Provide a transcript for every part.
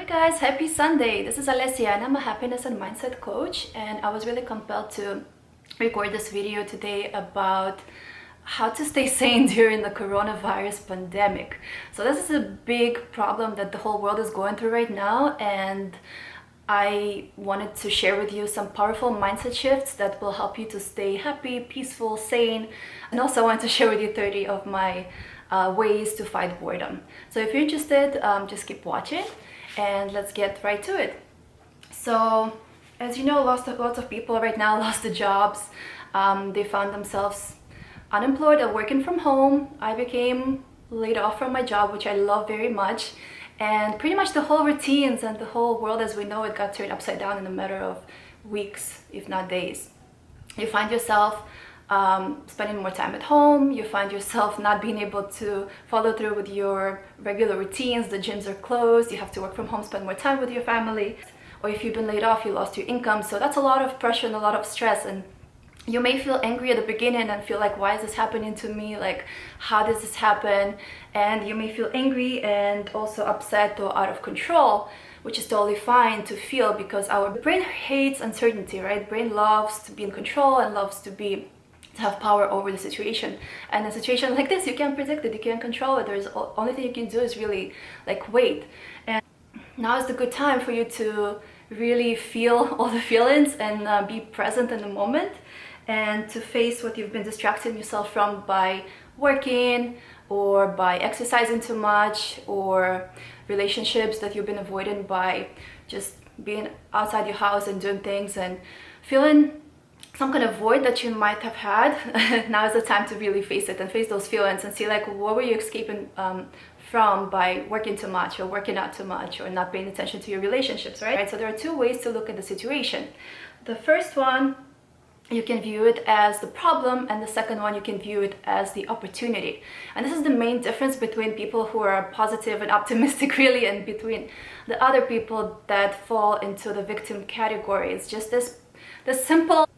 guys, happy Sunday. This is Alessia and I'm a happiness and mindset coach, and I was really compelled to record this video today about how to stay sane during the coronavirus pandemic. So this is a big problem that the whole world is going through right now, and I wanted to share with you some powerful mindset shifts that will help you to stay happy, peaceful, sane, and also I want to share with you 30 of my ways to fight boredom. So if you're interested, just keep watching and let's get right to it. So as you know, lots of people right now lost their jobs. They found themselves unemployed or working from home. I became laid off from my job, which I love very much, and pretty much the whole routines and the whole world as we know it got turned upside down in a matter of weeks, if not days. You find yourself spending more time at home. You find yourself not being able to follow through with your regular routines. The gyms are closed. You have to work from home, spend more time with your family. Or if you've been laid off, you lost your income. So that's a lot of pressure and a lot of stress. And you may feel angry at the beginning and feel like, why is this happening to me? Like, how does this happen? And you may feel angry and also upset or out of control, which is totally fine to feel, because our brain hates uncertainty, right? Brain loves to be in control and loves to have power over the situation. And in a situation like this, you can't predict it, you can't control it. There's only thing you can do is really like wait. And now is the good time for you to really feel all the feelings and be present in the moment, and to face what you've been distracting yourself from by working or by exercising too much, or relationships that you've been avoiding by just being outside your house and doing things and feeling some kind of void that you might have had. Now is the time to really face it and face those feelings and see, like, what were you escaping from by working too much or working out too much or not paying attention to your relationships, right? So there are two ways to look at the situation. The first one, you can view it as the problem, and the second one, you can view it as the opportunity. And this is the main difference between people who are positive and optimistic, really, and between the other people that fall into the victim category. It's just this simple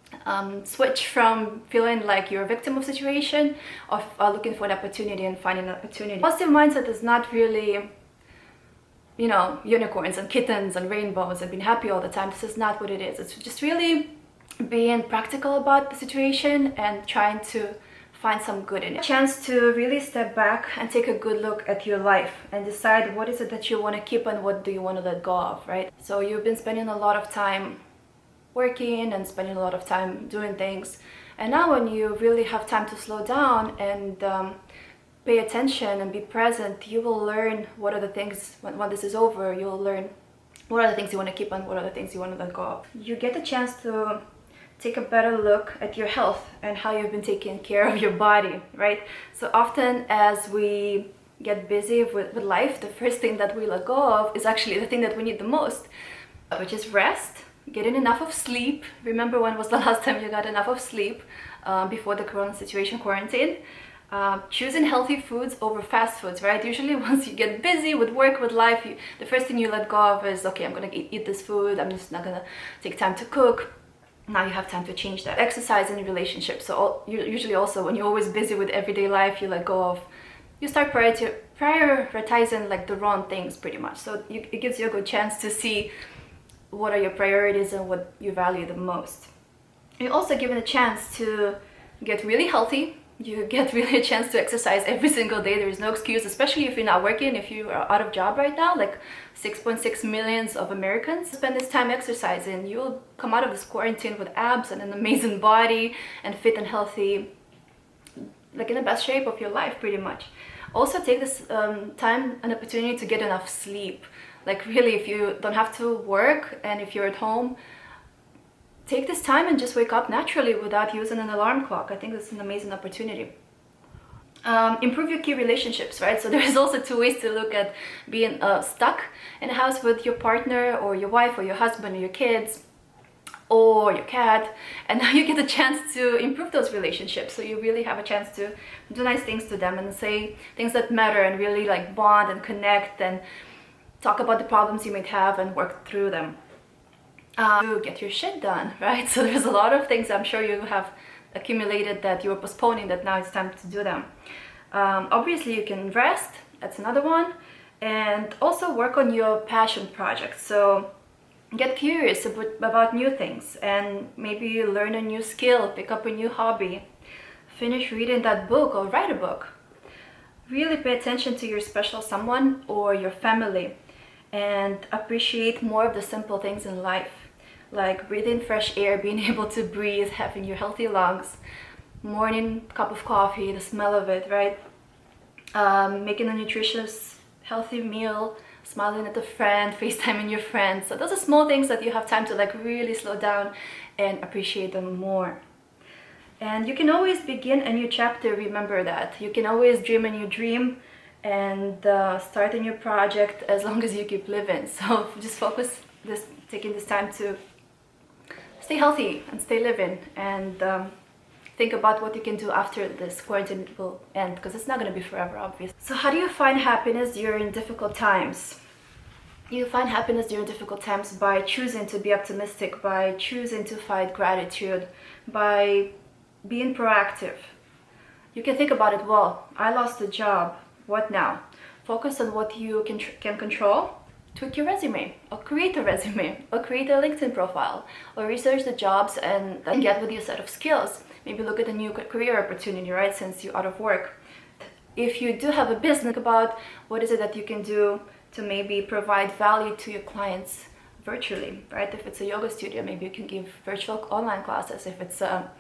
switch from feeling like you're a victim of situation of looking for an opportunity and finding an opportunity. Positive mindset is not really, you know, unicorns and kittens and rainbows and being happy all the time. This is not what it is. It's just really being practical about the situation and trying to find some good in it. A chance to really step back and take a good look at your life and decide what is it that you want to keep and what do you want to let go of, right? So you've been spending a lot of time working and spending a lot of time doing things, and now when you really have time to slow down and pay attention and be present, you will learn what are the things, when this is over, you'll learn what are the things you want to keep and what are the things you want to let go of. You get a chance to take a better look at your health and how you've been taking care of your body, right? So often as we get busy with life, the first thing that we let go of is actually the thing that we need the most, which is rest, getting enough of sleep. Remember, when was the last time you got enough of sleep before the corona situation, quarantine? Choosing healthy foods over fast foods, right? Usually once you get busy with work, with life, the first thing you let go of is, okay, I'm gonna eat this food, I'm just not gonna take time to cook. Now you have time to change that. Exercise in relationships. So usually also when you're always busy with everyday life, you let go of, you start prioritizing like the wrong things pretty much. So it gives you a good chance to see what are your priorities and what you value the most. You're also given a chance to get really healthy. You get really a chance to exercise every single day. There is no excuse, especially if you're not working, if you are out of job right now, like 6.6 million of Americans spend this time exercising. You'll come out of this quarantine with abs and an amazing body and fit and healthy, like in the best shape of your life pretty much. Also take this time and opportunity to get enough sleep. Like really, if you don't have to work and if you're at home, take this time and just wake up naturally without using an alarm clock. I think that's an amazing opportunity. Improve your key relationships, right? So there's also two ways to look at being stuck in a house with your partner or your wife or your husband or your kids or your cat, and now you get a chance to improve those relationships. So you really have a chance to do nice things to them and say things that matter and really like bond and connect and talk about the problems you might have and work through them. To get your shit done, right? So there's a lot of things I'm sure you have accumulated that you were postponing that now it's time to do them. Obviously you can rest, that's another one. and also work on your passion projects. So get curious about new things and maybe learn a new skill, pick up a new hobby, finish reading that book or write a book. Really pay attention to your special someone or your family and appreciate more of the simple things in life, like breathing fresh air, being able to breathe, having your healthy lungs, morning cup of coffee, the smell of it, right? Making a nutritious, healthy meal, smiling at a friend, FaceTiming your friends. So those are small things that you have time to like really slow down and appreciate them more. And you can always begin a new chapter, remember that. You can always dream a new dream and start a new project as long as you keep living. So just focus taking this time to stay healthy and stay living, and think about what you can do after this quarantine will end, because it's not going to be forever, obviously. So how do you find happiness during difficult times? You find happiness during difficult times by choosing to be optimistic, by choosing to find gratitude, by being proactive. You can think about it, well, I lost a job, what now? Focus on what you can control. Tweak your resume, or create a resume, or create a LinkedIn profile, or research the jobs and get with your set of skills. Maybe look at a new career opportunity, right, since you're out of work. If you do have a business, think about what is it that you can do to maybe provide value to your clients virtually, right? If it's a yoga studio, maybe you can give virtual online classes. If it's a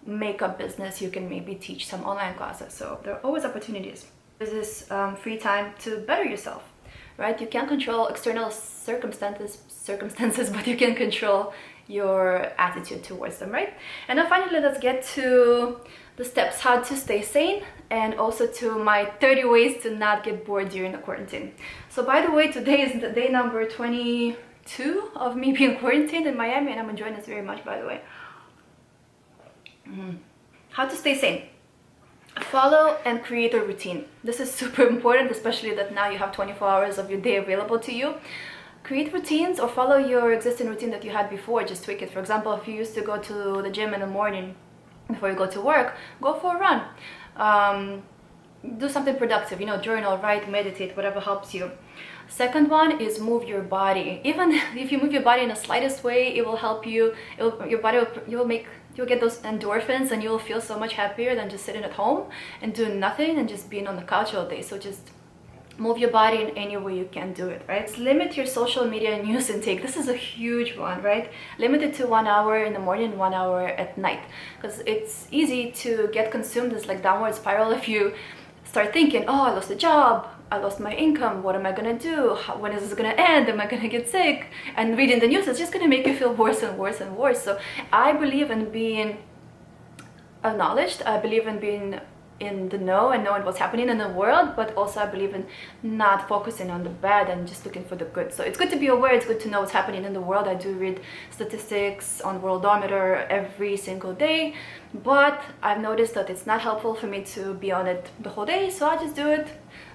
makeup business, you can maybe teach some online classes. So there are always opportunities. There's this free time to better yourself, right? You can't control external circumstances, but you can control your attitude towards them, right? And then finally, let's get to the steps how to stay sane, and also to my 30 ways to not get bored during the quarantine. So by the way, today is the day number 22 of me being quarantined in Miami, and I'm enjoying this very much, by the way. How to stay sane. Follow and create a routine. This is super important, especially that now you have 24 hours of your day available to you. Create routines or follow your existing routine that you had before. Just tweak it. For example, if you used to go to the gym in the morning before you go to work, go for a run. Do something productive, journal, write, meditate, whatever helps you. Second one is move your body. Even if you move your body in the slightest way, it will help you. You'll get those endorphins, and you'll feel so much happier than just sitting at home and doing nothing and just being on the couch all day. So just move your body in any way you can do it, right? Limit your social media news intake. This is a huge one, right? Limit it to 1 hour in the morning, 1 hour at night, because it's easy to get consumed this like downward spiral if you start thinking, oh, I lost a job, I lost my income, what am I gonna do? When is this gonna end? Am I gonna get sick? And reading the news is just gonna make you feel worse and worse and worse. So I believe in being acknowledged. I believe in being in the know and knowing what's happening in the world, but also I believe in not focusing on the bad and just looking for the good. So it's good to be aware, it's good to know what's happening in the world. I do read statistics on Worldometer every single day, but I've noticed that it's not helpful for me to be on it the whole day, so I just do it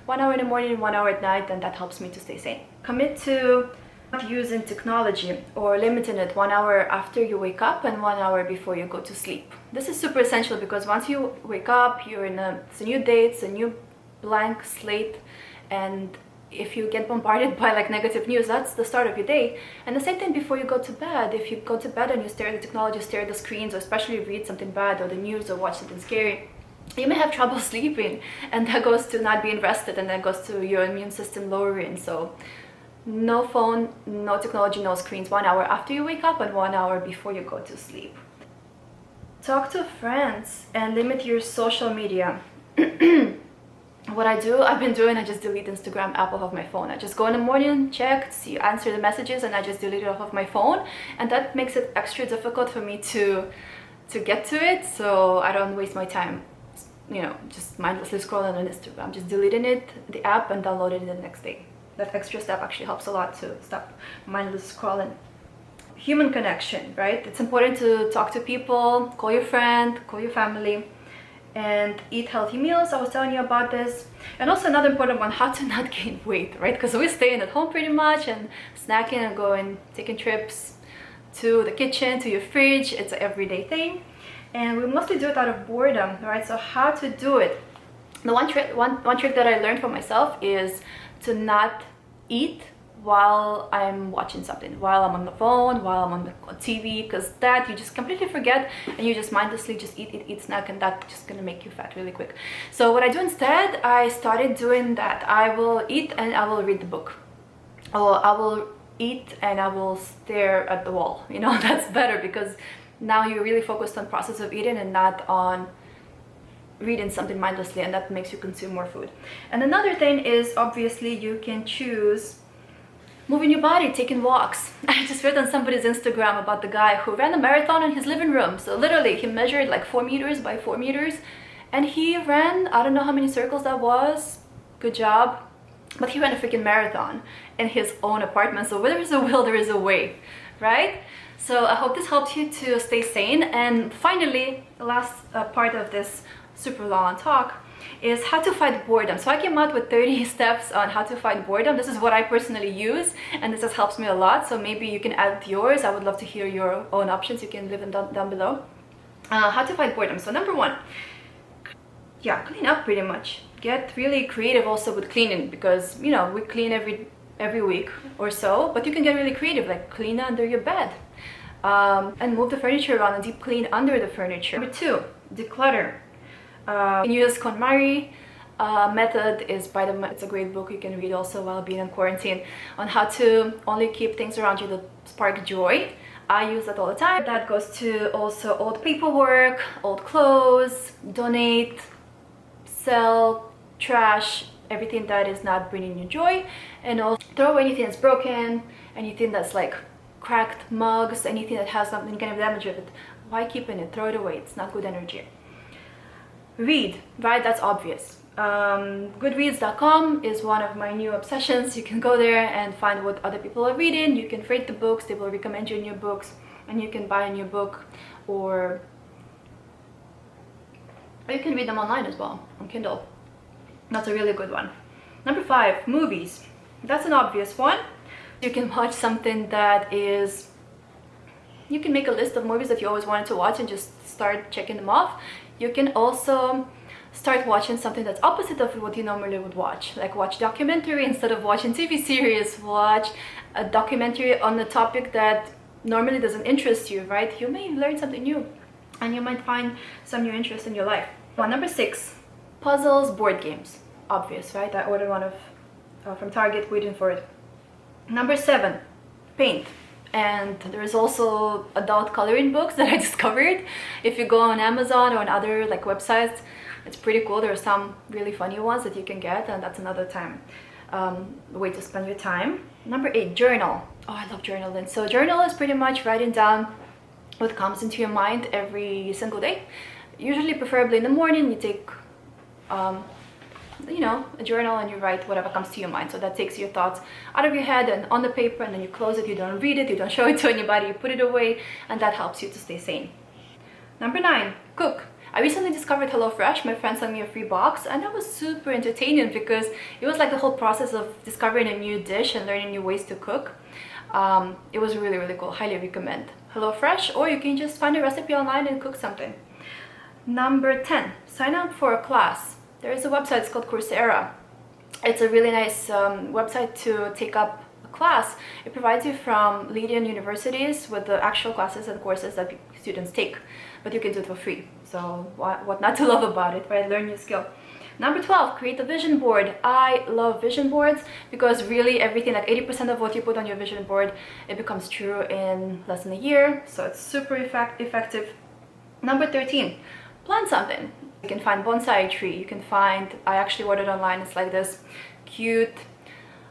1 hour in the morning, 1 hour at night, and that helps me to stay sane. Commit to not using technology or limiting it 1 hour after you wake up and 1 hour before you go to sleep. This is super essential, because once you wake up, it's a new day, it's a new blank slate, and if you get bombarded by like negative news, that's the start of your day. And the same thing before you go to bed. If you go to bed and you stare at the technology, stare at the screens, or especially read something bad or the news or watch something scary, you may have trouble sleeping, and that goes to not being rested, and that goes to your immune system lowering. So no phone, no technology, no screens 1 hour after you wake up and 1 hour before you go to sleep. Talk to friends and limit your social media. What I've been doing, I just delete Instagram app off of my phone. I just go in the morning, check, see, answer the messages, and I just delete it off of my phone. And that makes it extra difficult for me to get to it, so I don't waste my time, just mindlessly scrolling on Instagram. Just deleting the app, and downloading it the next day. That extra step actually helps a lot to stop mindless scrolling. Human connection, right? It's important to talk to people, call your friend, call your family, and eat healthy meals. I was telling you about this. And also another important one, how to not gain weight, right? Because we're staying at home pretty much and snacking and taking trips to the kitchen, to your fridge. It's an everyday thing. And we mostly do it out of boredom, right? So how to do it? The one trick that I learned for myself is to not eat while I'm watching something, while I'm on the phone, while I'm on the TV, because that you just completely forget and you just mindlessly just eat, snack, and that's just gonna make you fat really quick. So what I do instead, I started doing that. I will eat and I will read the book, or I will eat and I will stare at the wall. You know, that's better, because now you're really focused on process of eating and not on reading something mindlessly, and that makes you consume more food. And another thing is, obviously, you can choose moving your body, taking walks. I just read on somebody's Instagram about the guy who ran a marathon in his living room. So literally he measured like 4 meters by 4 meters and he ran, I don't know how many circles that was, good job, but he ran a freaking marathon in his own apartment. So where there is a will, there is a way, right? So I hope this helps you to stay sane. And finally, the last part of this super long talk is how to fight boredom. So I came out with 30 steps on how to fight boredom. This is what I personally use, and this has helped me a lot. So maybe you can add yours. I would love to hear your own options. You can leave them down below. How to fight boredom. So number one, yeah, clean up pretty much. Get really creative also with cleaning, because you know we clean every week or so, but you can get really creative, like clean under your bed, and move the furniture around and deep clean under the furniture. Number two, declutter. You can use KonMari method. It's a great book you can read also while being in quarantine, on how to only keep things around you that spark joy. I use that all the time. That goes to also old paperwork, old clothes, donate, sell, trash, everything that is not bringing you joy, and also throw away anything that's broken, anything that's like cracked mugs, anything that has something kind of damage with it. Why keeping it? Throw it away. It's not good energy. Read, right? That's obvious. Goodreads.com is one of my new obsessions. You can go there and find what other people are reading. You can rate the books, they will recommend you new books, and you can buy a new book, or you can read them online as well on Kindle. That's a really good one. Number five, movies. That's an obvious one. You can watch something that is, you can make a list of movies that you always wanted to watch and just start checking them off. You can also start watching something that's opposite of what you normally would watch, like watch documentary instead of watching TV series. Watch a documentary on a topic that normally doesn't interest you, right? You may learn something new and you might find some new interest in your life. Well, number six, puzzles, board games. Obvious, right? I ordered one from Target, waiting for it. Number seven, paint. And there's also adult coloring books that I discovered. If you go on Amazon or on other like websites, it's pretty cool. There are some really funny ones that you can get, and that's another way to spend your time. Number eight, journal. Oh, I love journaling. So journal is pretty much writing down what comes into your mind every single day. Usually, preferably in the morning, you take you know, a journal and you write whatever comes to your mind. So that takes your thoughts out of your head and on the paper, and then you close it. You don't read it, you don't show it to anybody, you put it away, and that helps you to stay sane. Number nine, cook. I recently discovered HelloFresh. My friend sent me a free box, and that was super entertaining because it was like the whole process of discovering a new dish and learning new ways to cook. It was really, really cool. Highly recommend HelloFresh, or you can just find a recipe online and cook something. Number 10, sign up for a class. There is a website, it's called Coursera. It's a really nice website to take up a class. It provides you from leading universities with the actual classes and courses that students take, but you can do it for free. So what not to love about it, right? Learn new skill. Number 12, create a vision board. I love vision boards because really everything, like 80% of what you put on your vision board, it becomes true in less than a year. So it's super effective. Number 13, plant something. You can find bonsai tree. You can find, I actually ordered online, it's like this cute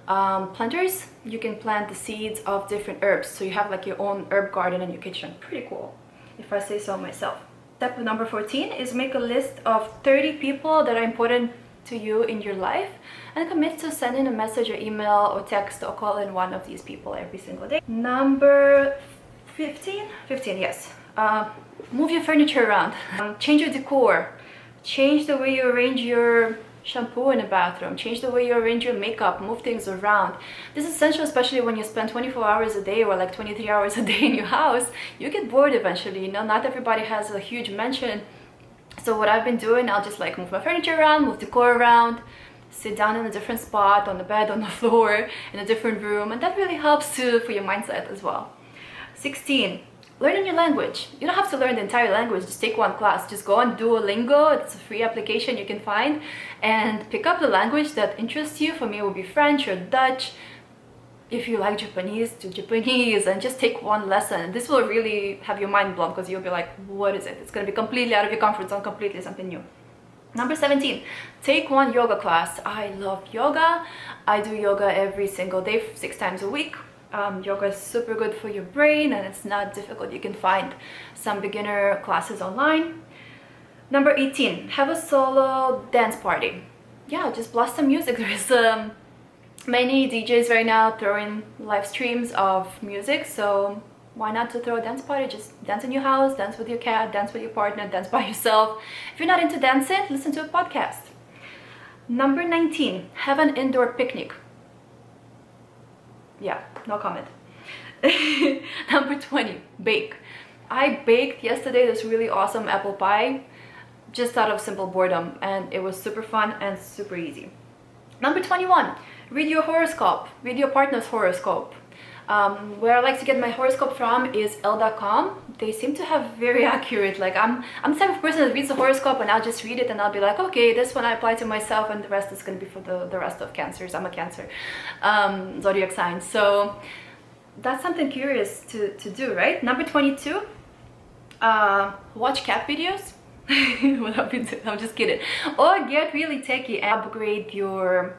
planters. You can plant the seeds of different herbs. So you have like your own herb garden in your kitchen. Pretty cool, if I say so myself. Step number 14 is make a list of 30 people that are important to you in your life and commit to sending a message or email or text or call in one of these people every single day. Number 15, yes. Move your furniture around. Change your decor. Change the way you arrange your shampoo in the bathroom. Change the way you arrange your makeup. Move things around. This is essential, especially when you spend 24 hours a day or like 23 hours a day in your house. You get bored eventually. You know, not everybody has a huge mansion. So what I've been doing, I'll just like move my furniture around, move decor around, sit down in a different spot, on the bed, on the floor, in a different room, and that really helps too for your mindset as well. 16. Learn a new language. You don't have to learn the entire language, just take one class. Just go on Duolingo, it's a free application you can find, and pick up the language that interests you. For me, it would be French or Dutch. If you like Japanese, do Japanese, and just take one lesson. This will really have your mind blown, because you'll be like, what is it? It's going to be completely out of your comfort zone, completely something new. Number 17, take one yoga class. I love yoga. I do yoga every single day, 6 times a week. Yoga is super good for your brain, and it's not difficult. You can find some beginner classes online. Number 18, have a solo dance party. Yeah, just blast some music. There's many DJs right now throwing live streams of music, so why not to throw a dance party? Just dance in your house, dance with your cat, dance with your partner, dance by yourself. If you're not into dancing, listen to a podcast. Number 19, have an indoor picnic. Yeah, no comment. Number 20, bake. I baked yesterday this really awesome apple pie just out of simple boredom, and it was super fun and super easy. Number 21, read your horoscope, read your partner's horoscope. Where I like to get my horoscope from is l.com. They seem to have very accurate, like I'm the type of person that reads the horoscope and I'll just read it and I'll be like, okay, this one I apply to myself, and the rest is going to be for the rest of Cancers. I'm a Cancer zodiac sign, so that's something curious to do, right? Number 22, watch cat videos. I'm just kidding. Or get really techy and upgrade your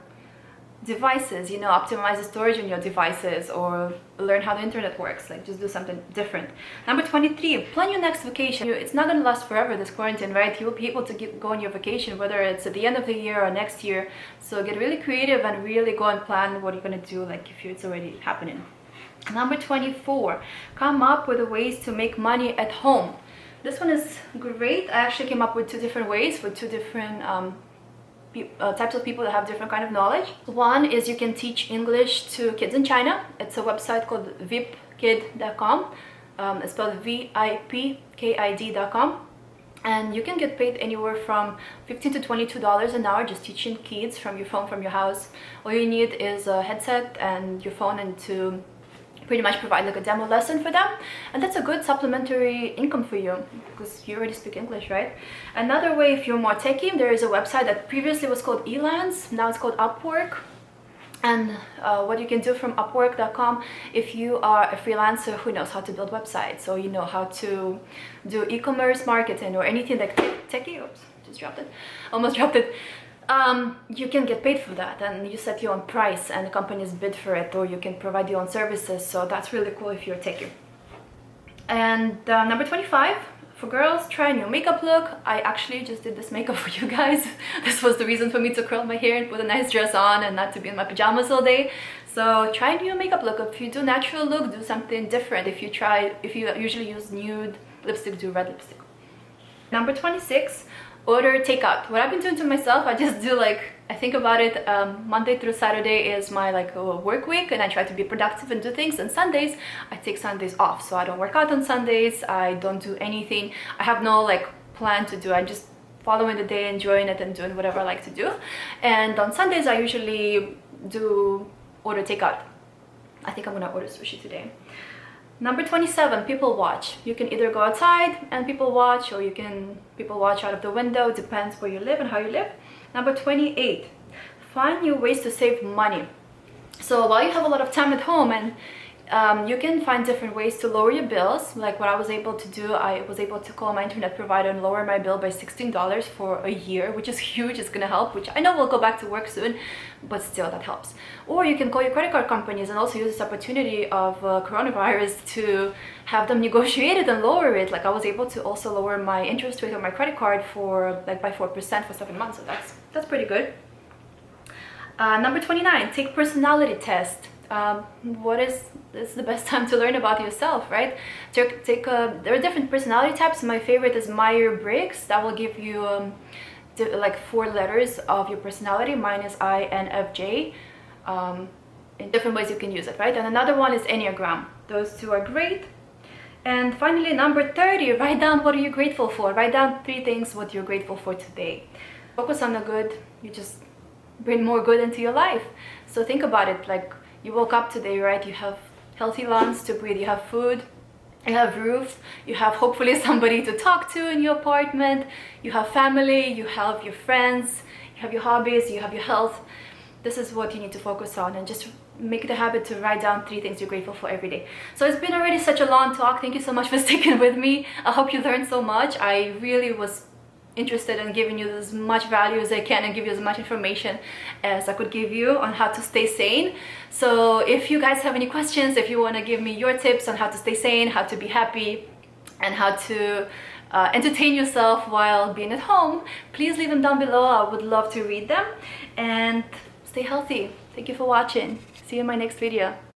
devices, you know, optimize the storage on your devices, or learn how the internet works. Like, just do something different. Number 23, plan your next vacation. It's not going to last forever, this quarantine, right? You'll be able to go on your vacation, whether it's at the end of the year or next year. So get really creative and really go and plan what you're going to do, like if it's already happening. Number 24, come up with ways to make money at home. This one is great. I actually came up with 2 different ways for 2 different types of people that have different kind of knowledge. One is you can teach English to kids in China. It's a website called vipkid.com. It's spelled vipkid.com, and you can get paid anywhere from $15 to $22 an hour just teaching kids from your phone, from your house. All you need is a headset and your phone, and to pretty much provide like a demo lesson for them, and that's a good supplementary income for you because you already speak English, right? Another way, if you're more techy, there is a website that previously was called Elance, now it's called Upwork. And what you can do from upwork.com, if you are a freelancer who knows how to build websites, so you know how to do e-commerce marketing or anything like techy, oops, just dropped it, almost dropped it. You can get paid for that, and you set your own price and companies bid for it, or you can provide your own services. So that's really cool if you're a techie. And number 25, for girls, try a new makeup look. I actually just did this makeup for you guys. This was the reason for me to curl my hair and put a nice dress on and not to be in my pajamas all day. So try a new makeup look. If you do natural look, do something different. If you usually use nude lipstick, do red lipstick. Number 26, order takeout. What I've been doing to myself, I just do like, I think about it, Monday through Saturday is my like work week, and I try to be productive and do things. And Sundays, I take Sundays off, so I don't work out on Sundays. I don't do anything. I have no like plan to do. I'm just following the day, enjoying it, and doing whatever I like to do. And on Sundays, I usually do order takeout. I think I'm gonna order sushi today. Number 27, people watch. You can either go outside and people watch, or you can people watch out of the window. Depends where you live and how you live. Number 28, find new ways to save money. So while you have a lot of time at home, and you can find different ways to lower your bills. Like what I was able to do, I was able to call my internet provider and lower my bill by $16 for a year, which is huge. It's gonna help, which I know we'll go back to work soon, but still that helps. Or you can call your credit card companies and also use this opportunity of coronavirus to have them negotiate it and lower it. Like I was able to also lower my interest rate on my credit card for like by 4% for 7 months, so that's pretty good. Number 29, take personality test. It's the best time to learn about yourself, right? There are different personality types. My favorite is Myers-Briggs. That will give you like 4 letters of your personality. Mine is INFJ. In different ways you can use it, right? And another one is Enneagram. Those 2 are great. And finally, number 30, write down what are you grateful for. Write down 3 things what you're grateful for today. Focus on the good. You just bring more good into your life. So think about it, like you woke up today, right? You have healthy lungs to breathe, you have food, you have roof, you have hopefully somebody to talk to in your apartment, you have family, you have your friends, you have your hobbies, you have your health. This is what you need to focus on, and just make it a habit to write down 3 things you're grateful for every day. So it's been already such a long talk. Thank you so much for sticking with me. I hope you learned so much. I really was interested in giving you as much value as I can and give you as much information as I could give you on how to stay sane. So if you guys have any questions, if you want to give me your tips on how to stay sane, how to be happy, and how to entertain yourself while being at home, please leave them down below. I would love to read them. And stay healthy. Thank you for watching. See you in my next video.